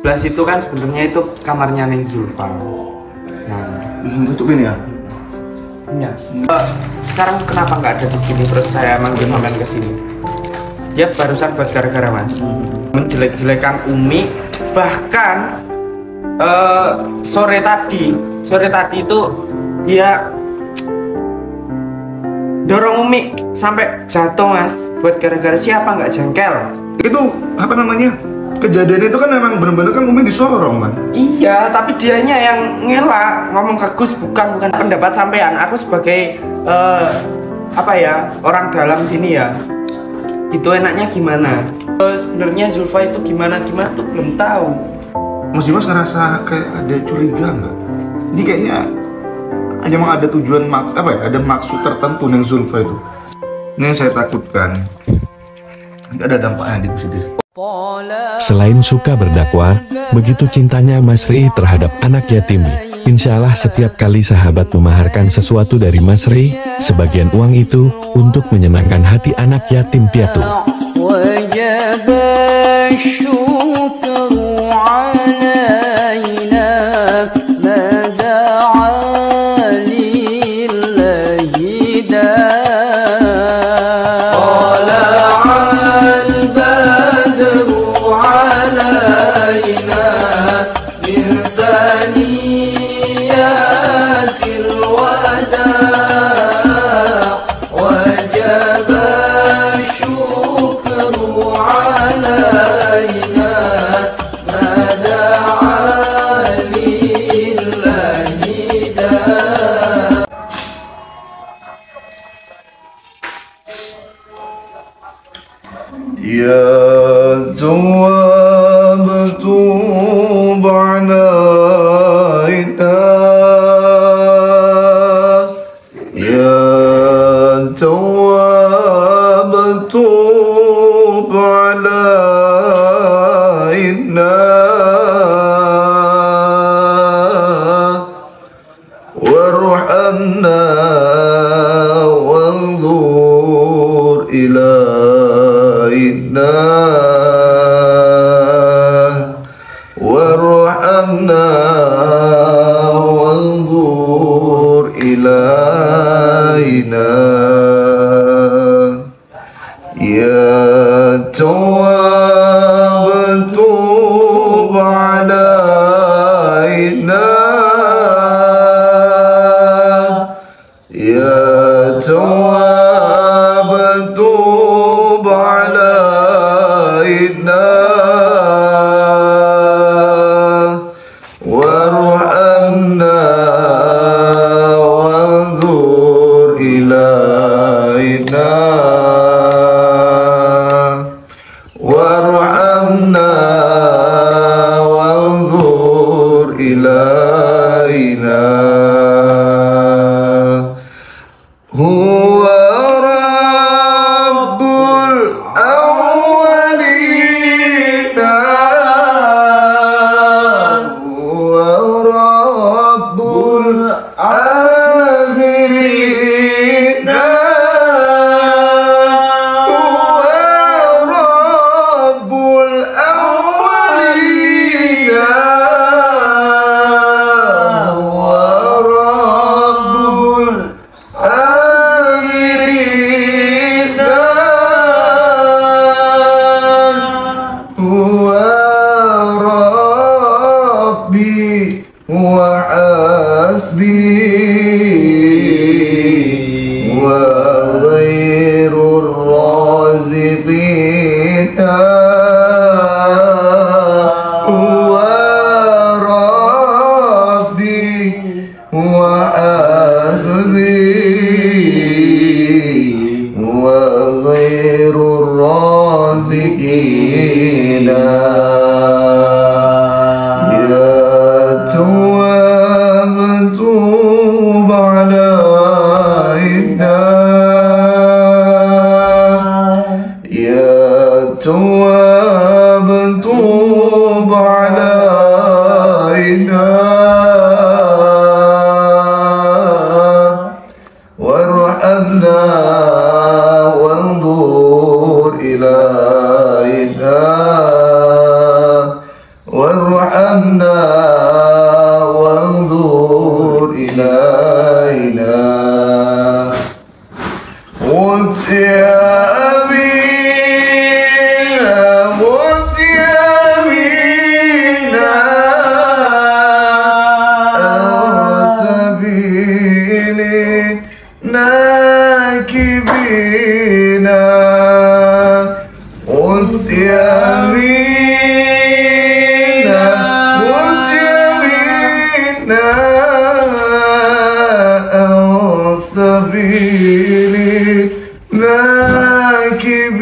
sebelah situ kan sebenarnya itu kamarnya Neng Zulfa. Nah, tutupin ya. iya. Sekarang kenapa nggak ada di sini? Terus saya manggil sampean ke sini. Ya barusan buat gara-gara Mas. Menjelek-jelekan Umi, bahkan sore tadi itu dia dorong Umi sampai jatuh Mas. Buat gara-gara siapa nggak jengkel? Itu apa namanya? Kejadian itu kan memang benar-benar kan Umi disorong kan? Iya, tapi dianya yang ngelak ngomong ke Gus, bukan pendapat sampean. Aku sebagai apa ya, orang dalam sini ya, itu enaknya gimana? Sebenarnya Zulfa itu gimana tuh belum tahu. Mas Dimas ngerasa kayak ada curiga nggak? Ini kayaknya memang ada tujuan apa ya? Ada maksud tertentu yang Zulfa itu. Ini yang saya takutkan. Nanti ada dampaknya di sendiri. Selain suka berdakwah, begitu cintanya Mas Ri terhadap anak yatim. Insya Allah setiap kali sahabat memaharkan sesuatu dari Mas Ri, sebagian uang itu untuk menyenangkan hati anak yatim piatu. يا تواب توب علينا يا تواب توب علينا وارحمنا وانظر إلينا وارحمنا وانظر إلينا يا تواب توب علينا يا تواب توب علينا وارحمنا وانظر إلينا وارحمنا وانظر إلينا هو رب الأولين هو رب الآخرين هو رب الأولين هو رب الآخرين هو ربي وحسبي وغير الرازقين هو ربي وحسبي وغير الرازقين يا تواب توب علينا يا تواب توب علينا وارحمنا وانظر إلينا nakibina mutyamina mutyamina al-sabili nakibina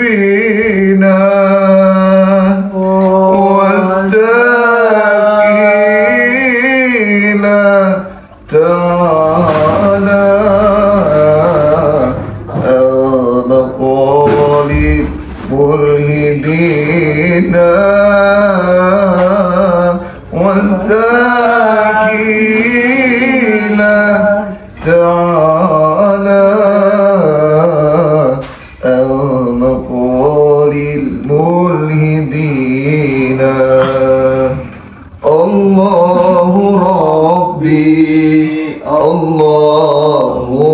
تعالى المقال ملهدين والذاكين تعالى المقال الملهدين الله ربي Allahu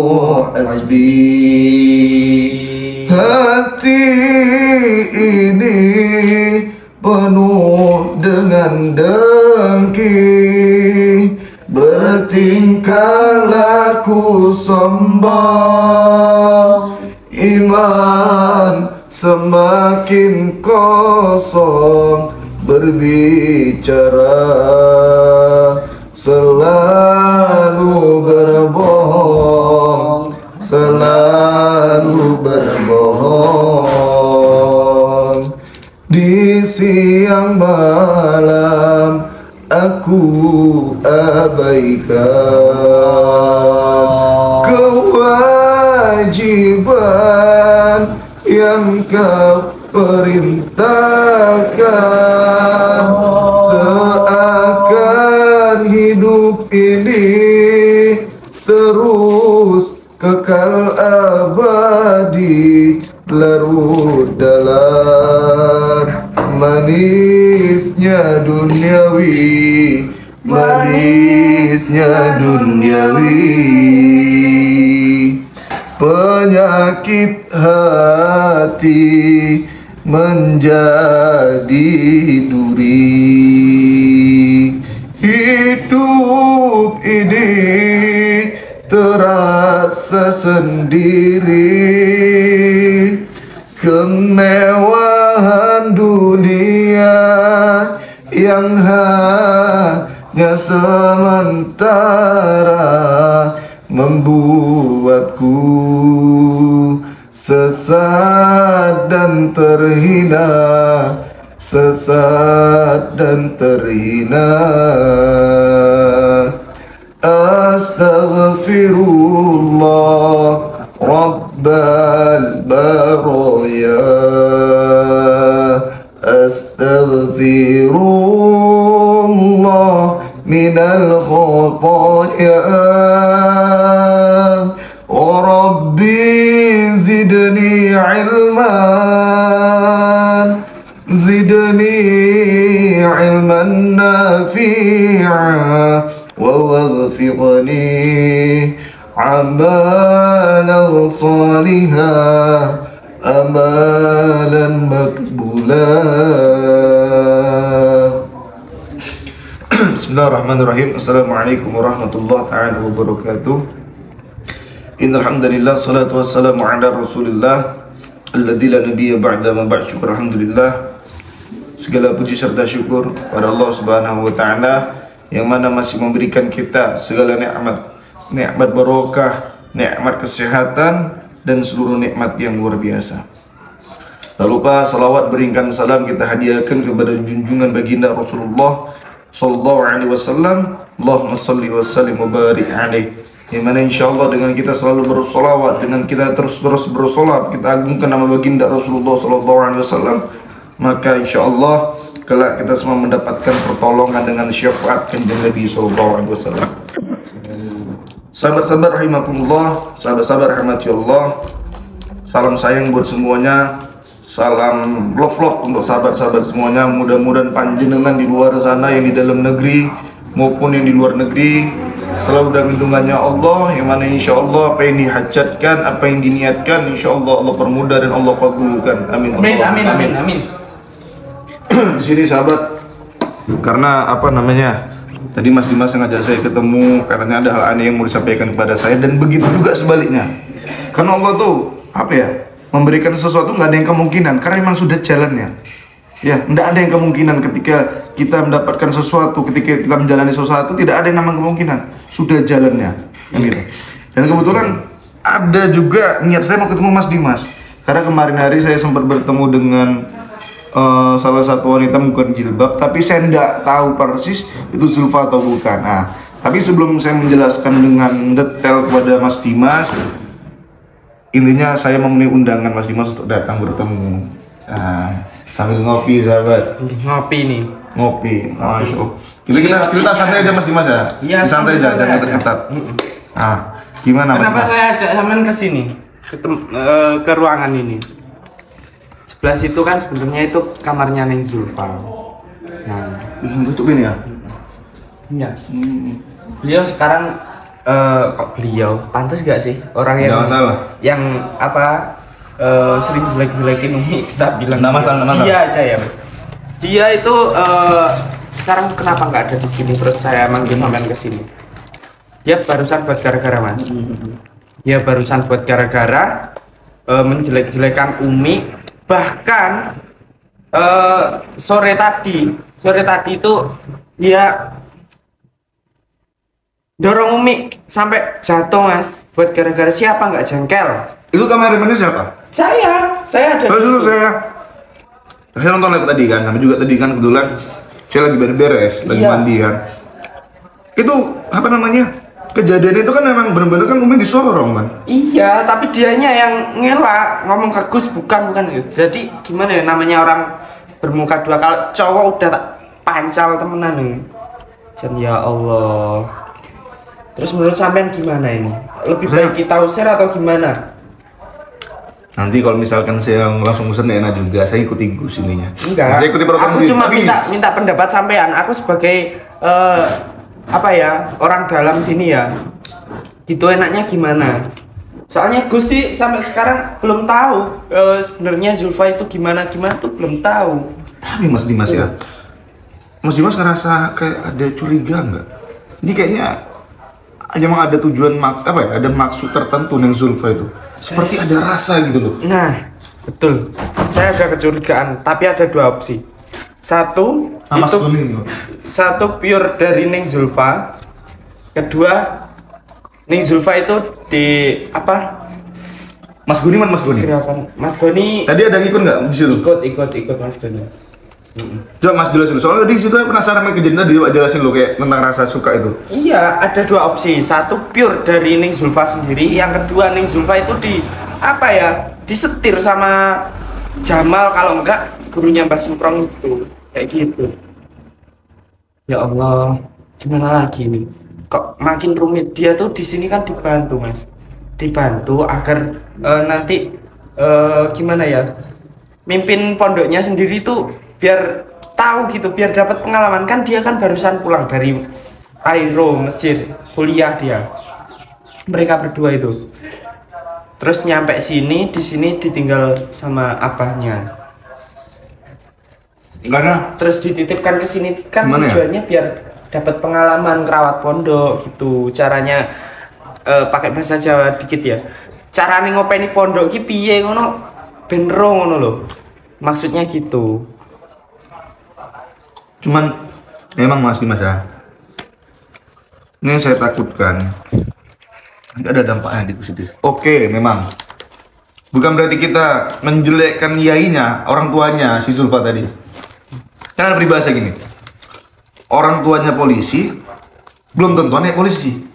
hasbi. Hati ini penuh dengan dengki, bertingkah laku sombong, iman semakin kosong, berbicara selalu berbohong, selalu berbohong. Di siang malam aku abaikan kewajiban yang kau perintahkan, seakan hidup ini terus kekal abadi, larut dalam manisnya duniawi, manisnya duniawi. Penyakit hati menjadi duri, hidup ini terasa sendiri, kemewahan dunia yang hanya sementara membuatku sesat dan terhina, sesat dan terhina. Astaghfirullah Rabbal baraya, astaghfirullah minal khataya. Rabbi zidni ilman, zidni ilman nafi'a, wa waghfirni amalan salihah, amalan makbulah. Bismillahirrahmanirrahim. Assalamualaikum warahmatullahi ta'ala wabarakatuh. Innal hamdalillah, salatu wassalamu ala Rasulillah alladzi la nabiyya ba'da, ma ba'd. Syukur alhamdulillah, segala puji serta syukur pada Allah Subhanahu wa taala yang mana masih memberikan kita segala nikmat, nikmat barokah, nikmat kesehatan dan seluruh nikmat yang luar biasa. Tak lupa salawat beringkan salam kita hadiahkan kepada junjungan baginda Rasulullah sallallahu alaihi wasallam. Allahumma shalli wa sallim wa barik alaihi. Yang mana insyaallah dengan kita selalu bersolawat, dengan kita terus bersolat, kita agungkan nama baginda Rasulullah SAW, maka insyaallah kelak kita semua mendapatkan pertolongan dengan syafaat kanjeng Nabi SAW. Sahabat-sahabat rahimakumullah, sahabat-sahabat rahmati Allah, salam sayang buat semuanya, salam love untuk sahabat-sahabat semuanya. Mudah-mudahan panjenengan di luar sana, yang di dalam negeri maupun yang di luar negeri, selalu dalam lindungannya Allah, yang mana insyaallah apa yang dihajatkan, apa yang diniatkan, insyaallah Allah permudah dan Allah kabulkan. Amin. Amin, amin, amin, amin. Di sini sahabat, karena apa namanya, Tadi Mas Dimas ngajak saya ketemu, katanya ada hal aneh yang mau disampaikan kepada saya, dan begitu juga sebaliknya. Karena Allah tuh apa ya, memberikan sesuatu nggak ada yang kemungkinan, karena memang sudah jalannya. Ya, tidak ada yang kemungkinan ketika kita mendapatkan sesuatu, ketika kita menjalani sesuatu, tidak ada yang namanya kemungkinan, sudah jalannya. Kan gitu. Dan kebetulan ada juga niat saya mau ketemu Mas Dimas, karena kemarin hari saya sempat bertemu dengan salah satu wanita bukan jilbab, tapi saya tidak tahu persis itu Zulfa atau bukan. Nah, tapi sebelum saya menjelaskan dengan detail kepada Mas Dimas, intinya saya memenuhi undangan Mas Dimas untuk datang bertemu. Nah, sambil ngopi sahabat. Ngopi nih. Ngopi. Masya Allah. Kita cerita santai aja Mas Dimas ya. Iya, santai aja, jangan ketat-ketat. Nah, gimana Mas Kenapa Dimas? saya ajak sampean ke sini? Ke ruangan ini. Sebelah situ kan sebenarnya itu kamarnya Neng Zulfa. Nah, tutupin ya? iya. Beliau sekarang kok beliau pantas gak sih orang yang Nggak masalah. yang apa sering jelek-jelekin Umi tak bilang Nggak masalah, nggak masalah. dia aja ya. Dia itu sekarang kenapa nggak ada di sini, terus saya manggil sampean ke sini. Ya barusan buat gara-gara Mas. Ya barusan buat gara-gara menjelek-jelekan Umi. Bahkan sore tadi itu dia dorong Umi sampai jatuh Mas, buat gara-gara siapa nggak jengkel. Itu kameramennya siapa? Saya ada di situ. Saya nonton live tadi kan, sama juga tadi kan kebetulan saya lagi beres, lagi Iya. mandi kan. Itu apa namanya? Kejadian itu kan memang benar-benar kan Umi disorong kan. Iya, tapi dianya yang ngelak, ngomong ke Gus bukan. Jadi gimana ya, namanya orang bermuka dua, kalau cowok udah tak pancal temenan nih. Dan ya Allah. Terus menurut sampean gimana ini? Lebih baik kita usir atau gimana? Nanti kalau misalkan saya langsung pesan enak juga, saya ikuti Gus ininya. Enggak. Saya ikuti Aku program cuma minta pendapat sampean. Aku sebagai apa ya, orang dalam sini ya. Gitu enaknya gimana? Soalnya Gus sih sampai sekarang belum tahu sebenarnya Zulfa itu gimana tuh belum tahu. Tapi Mas Dimas ya, Mas Dimas ngerasa kayak ada curiga nggak? Ini kayaknya emang ada tujuan apa ya? Ada maksud tertentu yang Zulfa itu. Seperti ada rasa gitu loh. Nah, betul. Saya ada kecurigaan, tapi ada dua opsi. Satu Mas itu Kuning loh. satu pure dari Neng Zulfa. Kedua, Neng Zulfa itu di apa? Mas Guni mana Mas Guni? Gerakan Mas Goni Tadi ada yang ikut nggak di situ? ikut Mas Goni. Coba Mas jelasin. Soalnya tadi di situ saya penasaran sama kejadian tadi, Pak jelasin lo kayak tentang rasa suka itu. Iya, ada dua opsi. Satu pure dari Neng Zulfa sendiri, yang kedua Neng Zulfa itu di apa ya? Disetir sama Jamal, kalau enggak gurunya Mbah Semprong itu. Kayak gitu. Ya Allah, gimana lagi nih? Kok makin rumit. Dia tuh di sini kan dibantu, Mas. Dibantu agar nanti gimana ya? Mimpin pondoknya sendiri tuh biar tahu gitu, biar dapat pengalaman. Kan dia kan barusan pulang dari Kairo, Mesir, kuliah dia. Mereka berdua itu. Terus nyampe sini, di sini ditinggal sama abahnya. Karena Terus dititipkan ke sini kan gimana ya? tujuannya biar dapat pengalaman ngerawat pondok gitu. Caranya pakai bahasa Jawa dikit ya. Carane ngopeni pondok ki piye ngono ben ro ngono lho. Maksudnya gitu. cuman memang Mas Dimas ya, ini yang saya takutkan nanti ada dampaknya di positif. Oke, memang bukan berarti kita menjelekkan yainya, orang tuanya si Zulfa tadi. Kan ada peribahasa gini, orang tuanya polisi belum tentu anak polisi.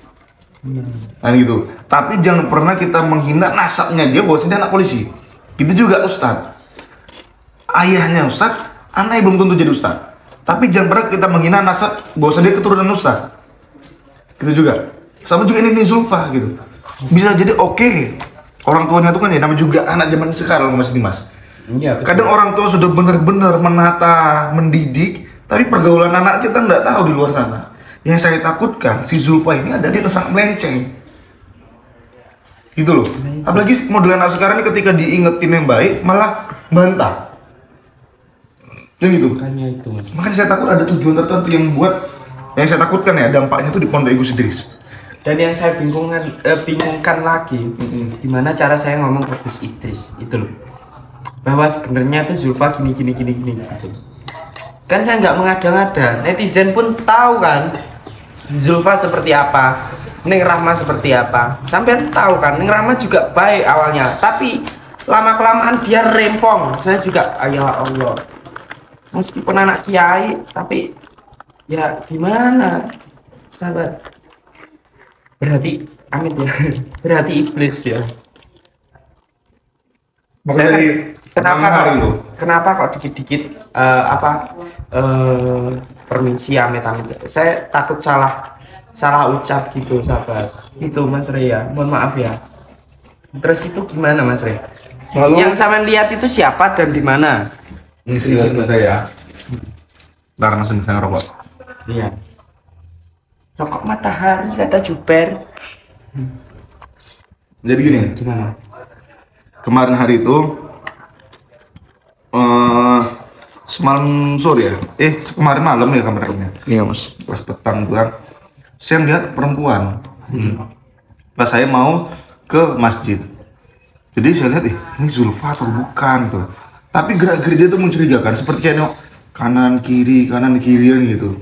Nah gitu. Tapi jangan pernah kita menghina nasabnya dia bahwa dia anak polisi. Gitu juga Ustadz. Ayahnya Ustadz, anaknya belum tentu jadi Ustadz. Tapi jangan pernah kita menghina nasab bahwa dia keturunan Ustadz. Gitu juga. Sama juga ini Zulfa gitu. Bisa jadi oke. Orang tuanya itu kan ya namanya juga anak zaman sekarang Mas Dimas. Iya. Kadang orang tua sudah benar-benar menata, mendidik, tapi pergaulan anak kita nggak tahu di luar sana. Yang saya takutkan si Zulfa ini ada dia sangat melenceng, gitu loh. Apalagi model anak sekarang ini ketika diingetin yang baik malah bantah, dan gitu. Makanya itu, Mas. Makanya saya takut ada tujuan tertentu yang buat Yang saya takutkan ya dampaknya tuh di Pondok Gus Idris. Dan yang saya bingungkan lagi, gimana cara saya ngomong ke Gus Idris itu loh, bahwa sebenarnya tuh Zulfa gini gitu. Kan saya nggak mengada-ngada, netizen pun tahu kan Zulfa seperti apa, Neng Rahma seperti apa, sampai tahu kan. Neng Rahma juga baik awalnya, tapi lama kelamaan dia rempong. Saya juga, ya Allah, meskipun anak kiai, tapi ya gimana, sahabat. Berarti amit ya, berarti iblis dia. Makanya Kenapa kok dikit-dikit permisi amit-amit. Saya takut salah ucap gitu, sahabat. Itu Mas Rey ya, mohon maaf ya. Terus itu gimana Mas Rey? Lalu, yang sama lihat itu siapa dan di mana? ini sudah selesai ya. Ntar langsung bisa ngerokok. Iya. Rokok matahari kata Juper. Jadi gini, Gimana? kemarin hari itu semalam sore ya, kemarin malam ya kameranya. Iya Mas. Pas petang tuh kan, saya melihat perempuan. Pas saya mau ke masjid, jadi saya lihat ini Zulfa atau bukan tuh. Tapi gerak-gerik dia tuh mencurigakan, seperti kayak kanan kiri gitu.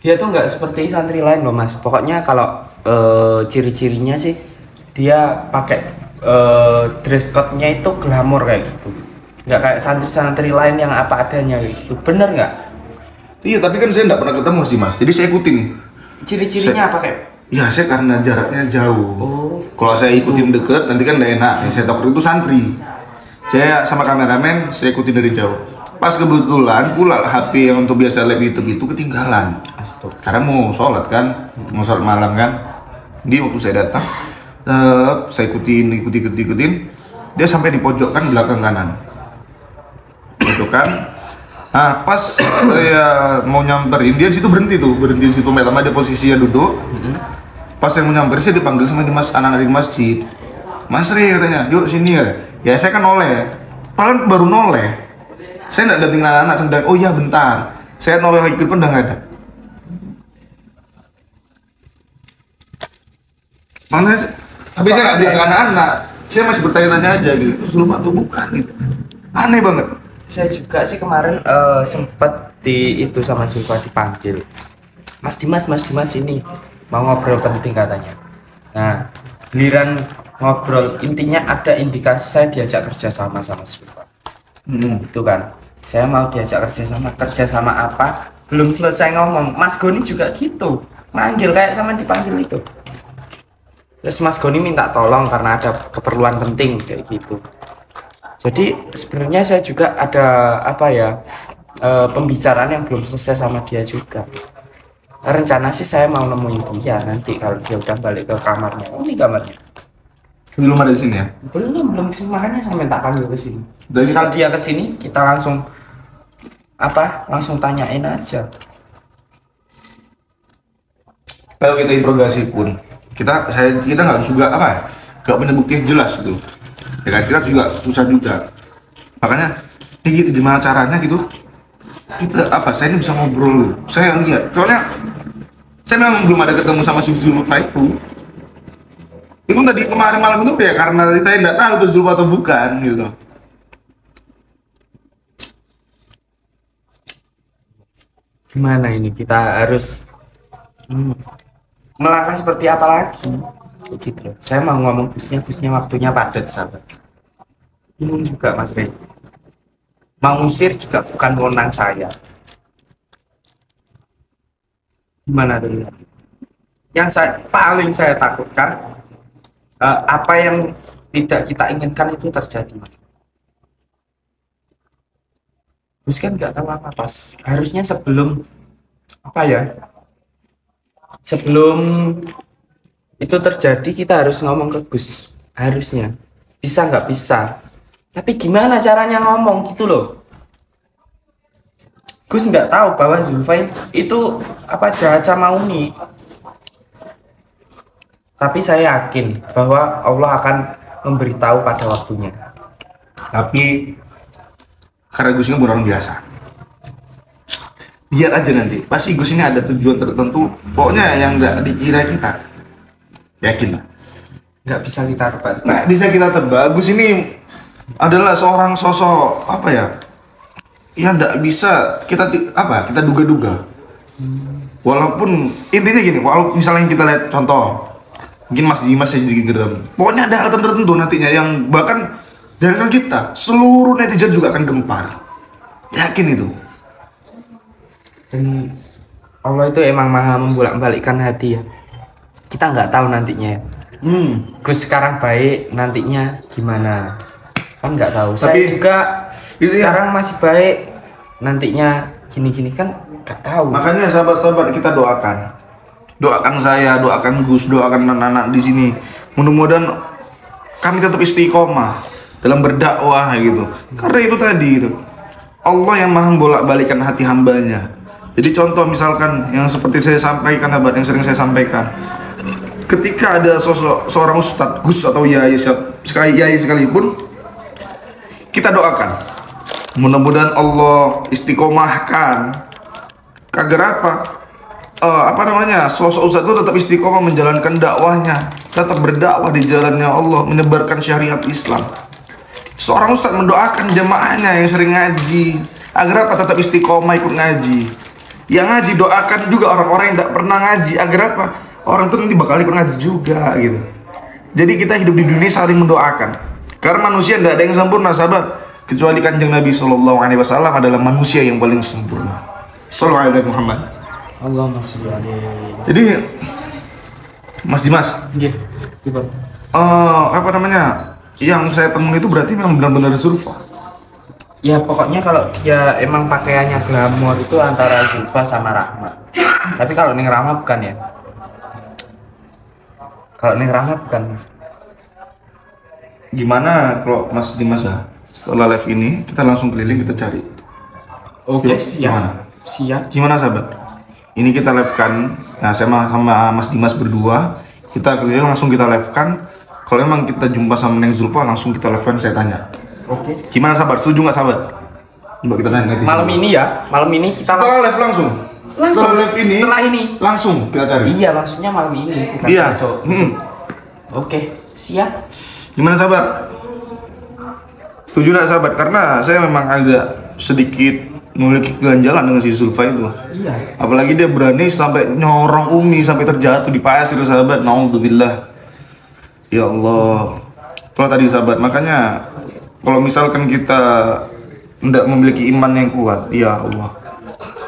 Dia tuh nggak seperti santri lain loh Mas. Pokoknya kalau ciri-cirinya sih dia pakai dress code-nya itu glamor kayak gitu. Nggak kayak santri-santri lain yang apa adanya gitu. Bener nggak? Iya, tapi kan saya nggak pernah ketemu sih Mas. Jadi saya ikutin nih. Ciri-cirinya apa kayak? Ya saya karena jaraknya jauh. Oh. Kalau saya ikutin deket nanti kan nggak enak. Saya takut itu santri. Saya sama kameramen saya ikutin dari jauh. Pas kebetulan pula HP yang untuk biasa live YouTube itu ketinggalan. Astaga. Karena mau sholat kan, mau sholat malam kan. Di waktu saya datang, saya ikutin. Dia sampai di pojokan belakang kanan. Pojokan. Nah, pas saya mau nyamperin, dia di situ berhenti di situ. Lama dia posisinya duduk. Pas saya mau nyamperin, saya dipanggil sama anak-anak di masjid. Mas Rey katanya, yuk sini ya. Ya saya kan noleh. Paling baru noleh. Saya nggak dating anak-anak sedang, oh iya bentar. Saya noleh lagi pun udah nggak ada. Mana? Tapi saya nggak dating anak-anak. Saya masih bertanya-tanya aja gitu. Itu Zulfa atau bukan gitu. Aneh banget. Saya juga sih kemarin sempat itu sama Zulfa dipanggil. Mas Dimas ini mau ngobrol penting katanya. Nah, giliran ngobrol intinya ada indikasi saya diajak kerja sama Zulfa. Itu kan. Saya mau diajak kerja sama apa? Belum selesai ngomong. Mas Goni juga gitu. Manggil kayak sama dipanggil itu. Terus Mas Goni minta tolong karena ada keperluan penting kayak gitu. Jadi sebenarnya saya juga ada pembicaraan yang belum selesai sama dia juga. Rencana sih saya mau nemuin dia nanti kalau dia udah balik ke kamarnya. Ini kamarnya. Belum ada di sini ya? Belum kesini, makanya saya minta panggil ke sini. Dari Misal dia ke sini, kita langsung tanyain aja. Kalau kita interogasi pun, kita nggak juga nggak punya bukti yang jelas gitu. Ya kan, kita juga susah juga. Makanya ini gimana caranya gitu? Saya ini bisa ngobrol. Saya lihat, soalnya saya memang belum ada ketemu sama si Zulfa itu. Itu tadi kemarin malam itu ya karena kita nggak tahu itu Zulfa atau bukan gitu. Gimana ini kita harus melangkah seperti apa lagi? Gitu. Saya mau ngomong busnya waktunya padat sahabat. Bingung juga Mas Rey. Mau ngusir juga bukan wewenang saya. Gimana tuh? Yang paling saya takutkan apa yang tidak kita inginkan itu terjadi Mas. Gus kan nggak tahu apa pas. Harusnya sebelum itu terjadi kita harus ngomong ke Gus. Harusnya bisa nggak bisa. Tapi gimana caranya ngomong gitu loh. Gus nggak tahu bahwa Zulfa itu jahat sama Uni. Tapi saya yakin bahwa Allah akan memberitahu pada waktunya. Tapi karena Gus ini bukan orang biasa. Lihat aja nanti, pasti Gus ini ada tujuan tertentu. Pokoknya yang nggak dikira kita, yakin lah. Nggak bisa kita tebak. Nggak bisa kita tebak. Gus ini adalah seorang sosok apa ya? Yang nggak bisa kita duga-duga. Walaupun intinya gini, walaupun misalnya kita lihat contoh, mungkin Mas Dimas yang jadi geram. Pokoknya ada hal tertentu nantinya yang bahkan jangan kita, seluruh netizen juga akan gempar. Yakin itu. Dan Allah itu emang maha membolak-balikkan hati ya. Kita nggak tahu nantinya. Gus sekarang baik, nantinya gimana? Kan nggak tahu. Saya juga sekarang masih baik, nantinya gini-gini kan nggak tahu. Makanya sahabat-sahabat kita doakan saya, doakan Gus, doakan anak-anak di sini. Mudah-mudahan kami tetap istiqomah dalam berdakwah gitu. Karena itu tadi itu Allah yang maha bolak-balikan hati hambanya. Jadi contoh misalkan yang seperti saya sampaikan, sahabat, yang sering saya sampaikan. Ketika ada seorang ustadz, Gus atau yai sekalipun, kita doakan. Mudah-mudahan Allah istiqomahkan. Agar sosok ustadz itu tetap istiqomah menjalankan dakwahnya, tetap berdakwah di jalannya Allah, menyebarkan syariat Islam. Seorang ustadz mendoakan jamaahnya yang sering ngaji agar tetap istiqomah ikut ngaji. Yang ngaji doakan juga orang-orang yang tidak pernah ngaji agar orang itu nanti bakal ikut ngaji juga gitu. Jadi kita hidup di dunia saling mendoakan. Karena manusia tidak ada yang sempurna, sahabat, kecuali Kanjeng Nabi SAW adalah manusia yang paling sempurna. Sallallahu alaihi Muhammad. Allahumma sholli alaihi. Jadi Mas Dimas, yang saya temuin itu berarti memang benar-benar Zulfa. Ya pokoknya kalau dia emang pakaiannya glamor itu antara Zulfa sama Rahma. Tapi kalau Neng Rahma bukan ya. Kalau Neng Rahma bukan, Mas. Gimana kalau Mas Dimas ya? Setelah live ini kita langsung keliling, kita cari. Oke, Yuk, siap. Siap. Gimana sahabat? Ini kita live kan, ya saya sama Mas Dimas berdua, kita keliling langsung kita live kan. Kalau emang kita jumpa sama Neng Zulfa, langsung kita live kan, saya tanya. Oke. Gimana sahabat? Setuju nggak sahabat? Coba kita tanya netizen. Malam ini kita setelah live langsung. Setelah live ini. Setelah ini. Langsung kita cari. Iya, maksudnya malam ini bukan iya. besok. Oke, siap. Gimana sahabat? Setuju nggak sahabat? Karena saya memang agak sedikit memiliki keganjalan dengan si Zulfa itu. Iya. Apalagi dia berani sampai nyorong Umi sampai terjatuh di pasir, sahabat. Naudzubillah. Ya Allah. Kalau tadi sahabat, makanya kalau misalkan kita tidak memiliki iman yang kuat, ya Allah,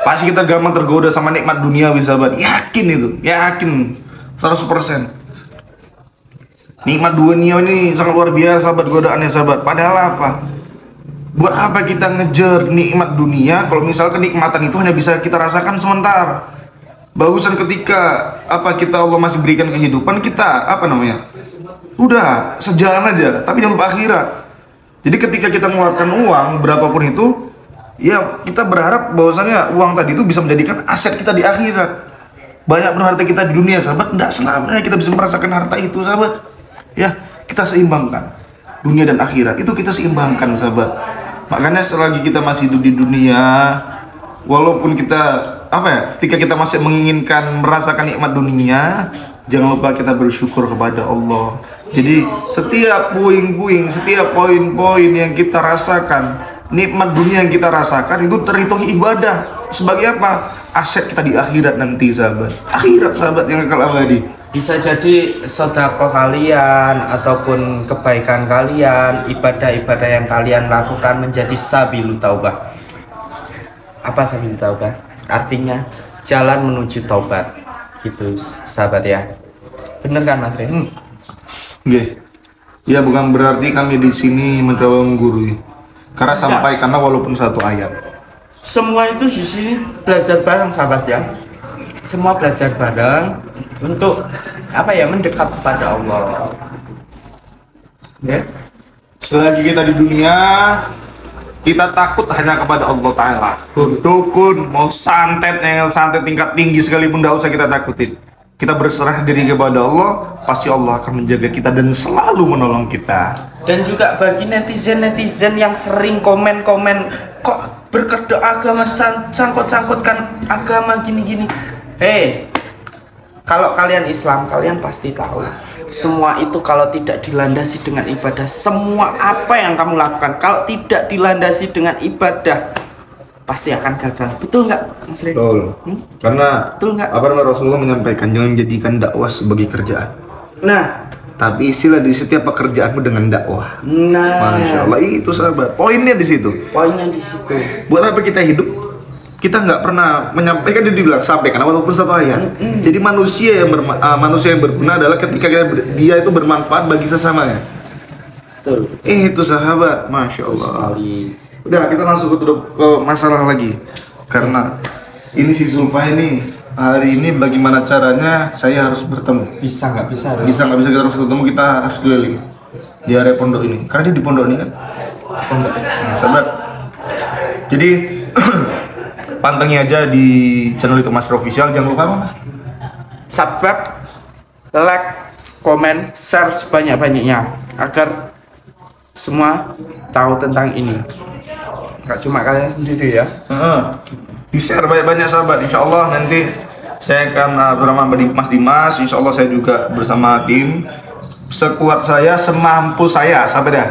pasti kita gampang tergoda sama nikmat dunia, sahabat. Yakin itu, yakin 100%. Nikmat dunia ini sangat luar biasa, sahabat, godaannya, sahabat. Padahal apa? Buat apa kita ngejar nikmat dunia kalau misalkan kenikmatan itu hanya bisa kita rasakan sementara? Bagusan ketika kita Allah masih berikan kehidupan, kita udah sejalan aja, tapi jangan lupa akhirat. Jadi ketika kita mengeluarkan uang berapapun itu, ya kita berharap bahwasannya uang tadi itu bisa menjadikan aset kita di akhirat. Banyak berharta kita di dunia, sahabat, tidak selamanya kita bisa merasakan harta itu, sahabat. Ya, kita seimbangkan dunia dan akhirat, itu kita seimbangkan, sahabat. Makanya selagi kita masih hidup di dunia, walaupun kita ketika kita masih menginginkan merasakan nikmat dunia, jangan lupa kita bersyukur kepada Allah. Jadi setiap puing-puing, setiap poin-poin yang kita rasakan, nikmat dunia yang kita rasakan itu terhitung ibadah. Sebagai apa? Aset kita di akhirat nanti, sahabat. Akhirat, sahabat, yang kekal abadi. Bisa jadi sedekah kalian ataupun kebaikan kalian, ibadah-ibadah yang kalian lakukan menjadi sabilu taubah. Apa sabilu taubah? Artinya jalan menuju taubat. Gitu, sahabat ya. Bener kan, Mas Rin? Oke. Ya, bukan berarti kami di sini mencoba menggurui. Karena sampaikanlah walaupun satu ayat. Semua itu di sini belajar bareng, sahabat ya. Semua belajar bareng untuk mendekat kepada Allah. Ya. Selagi kita di dunia, kita takut hanya kepada Allah Ta'ala. Dukun, mau santet tingkat tinggi sekalipun tidak usah kita takutin. Kita berserah diri kepada Allah, pasti Allah akan menjaga kita dan selalu menolong kita. Dan juga bagi netizen-netizen yang sering komen-komen, kok berkedok agama, sangkut-sangkutkan agama gini-gini. Kalau kalian Islam, kalian pasti tahu semua itu kalau tidak dilandasi dengan ibadah, semua apa yang kamu lakukan kalau tidak dilandasi dengan ibadah pasti akan gagal. Betul nggak, Mas Rey? Betul. Karena betul nggak? apa namanya, Rasulullah menyampaikan jangan menjadikan dakwah sebagai kerjaan. Nah, Tapi isilah di setiap pekerjaanmu dengan dakwah. nah, Masya Allah, itu sahabat. Poinnya di situ. poinnya di situ. Buat apa kita hidup? Kita nggak pernah menyampaikan, dia dibilang sampaikan walaupun satu ayat. Jadi manusia yang berguna adalah ketika dia itu bermanfaat bagi sesamanya. Betul. Itu sahabat, Masya Allah. Sekali. Udah, kita langsung ke masalah lagi. Karena ini si Zulfa ini hari ini bagaimana caranya saya harus bertemu. Bisa nggak bisa? Harus. Bisa nggak bisa kita harus ketemu, kita harus keliling di area pondok ini. Karena dia di pondok ini kan. Nah, sahabat. Jadi pantengin aja di channel itu Mas Official. Jangan lupa apa, Mas? Subscribe, like, komen, share sebanyak-banyaknya agar semua tahu tentang ini. Gak cuma kalian sendiri ya. Di share banyak-banyak sahabat. Insya Allah nanti saya akan bersama Mas Dimas. Insya Allah saya juga bersama tim. Sekuat saya, semampu saya, sampai dah.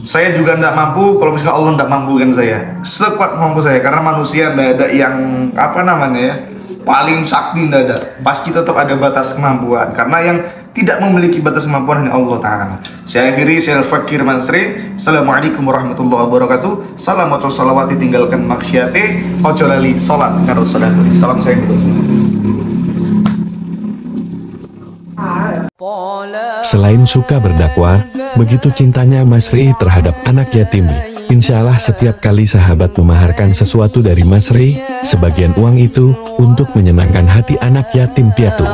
Saya juga tidak mampu kalau misalkan Allah tidak mampukan saya. Sekuat mampu saya, karena manusia tidak ada yang apa namanya ya, paling sakti, tidak ada. Pasti tetap ada batas kemampuan. Karena yang tidak memiliki batas kemampuan hanya Allah Ta'ala. Saya akhiri, saya Fakir Mansri. Assalamualaikum warahmatullahi wabarakatuh. Salam atau salawati, tinggalkan maksiate, ojo lali sholat karo sedekah. Salam saya untuk semua. Selain suka berdakwah, begitu cintanya Mas Rey terhadap anak yatim. Insya Allah setiap kali sahabat memaharkan sesuatu dari Mas Rey, sebagian uang itu untuk menyenangkan hati anak yatim piatu.